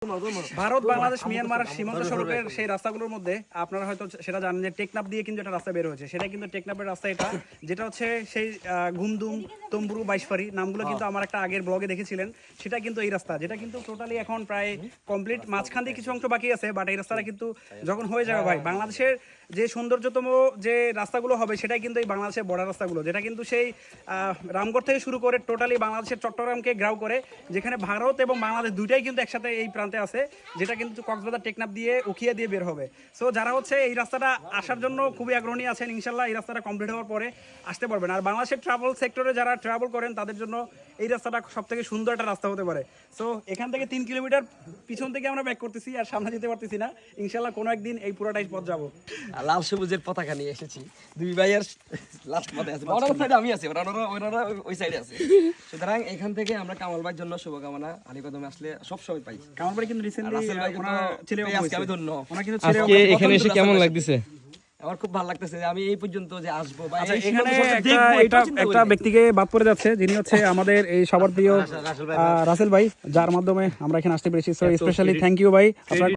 Bharat Bangladesh Myanmar সীমান্ত সড়কের সেই রাস্তাগুলোর মধ্যে আপনারা হয়তো সেটা জানেন যে টেকনাফ দিয়ে কিন্তু একটা রাস্তা বের হয়েছে, সেটা কিন্তু টেকনাফের রাস্তা এটা, যেটা হচ্ছে সেই গুমদুম তম্বুরু বাইশফারি নামগুলো কিন্তু আমার একটা আগের ব্লগে দেখেছিলেন, সেটা কিন্তু এই রাস্তা, যেটা কিন্তু টোটালি এখন প্রায় কমপ্লিট, মাঝখান দিয়ে কিছু অংশ বাকি আছে, বাট এই রাস্তাটা কিন্তু যখন হয়ে যাবে ভাই, বাংলাদেশের যে সৌন্দর্যতম যে রাস্তাগুলো হবে সেটাই কিন্তু এই বাংলাদেশের বর্ডার রাস্তাগুলো, যেটা কিন্তু সেই রামগড় থেকে শুরু করে টোটালি বাংলাদেশের চট্টগ্রামকে গ্রাউ করে, যেখানে ভারত এবং বাংলাদেশ দুইটাই কিন্তু একসাথে এই প্রান্তে আছে, যেটা কিন্তু কক্সবাজার টেকনাফ দিয়ে উখিয়া দিয়ে বের হবে। সো যারা হচ্ছে এই রাস্তাটা আসার জন্য খুবই আগ্রহী আছেন, ইনশাল্লাহ এই রাস্তাটা কমপ্লিট হওয়ার পরে আসতে পারবেন। আর বাংলাদেশের ট্রাভেল সেক্টরে যারা ট্রাভেল করেন তাদের জন্য এই রাস্তাটা সব থেকে সুন্দর একটা রাস্তা হতে পারে। সো এখান থেকে 3 কিলোমিটার পিছন থেকে আমরা ব্যাক করতেছি, আর সামনে যেতে পারতেছি না, ইনশাল্লাহ কোনো একদিন এই পুরোটাই পথ যাবো। লাল সবুজের পতাকা নিয়ে এসেছি, দুই ভাইয়ের লাস্ট পথে আছে, ওনার সাইডে আমি আছি, ওনারা ওই সাইডে আছে। সুতরাং এখান থেকে আমরা কামাল ভাইয়ের জন্য শুভকামনা, আলীকদমে আসলে সবসময় পাই। কামাল ভাই কিন্তু রিসেন্টলি রাসেল ভাই কিন্তু আজকে আমি ধন্য, ওনার কিন্তু ছেলে আজকে এখানে এসে কেমন লাগতেছে? আমার খুব ভালো লাগতেছে যে আমি এই পর্যন্ত যে আসবো বা আচ্ছা, এই এখানে সৌন্দর্য একটা দেখবো, এটা এটাও চিন্তা একটা করিনি। ব্যক্তিকে বাদ পড়ে যাচ্ছে, যিনি হচ্ছে আমাদের এই সবার প্রিয় রাসেল ভাই, যার মাধ্যমে আমরা এখানে আসতে পেরেছি। সো স্পেশালি থ্যাংক ইউ ভাই, আপনার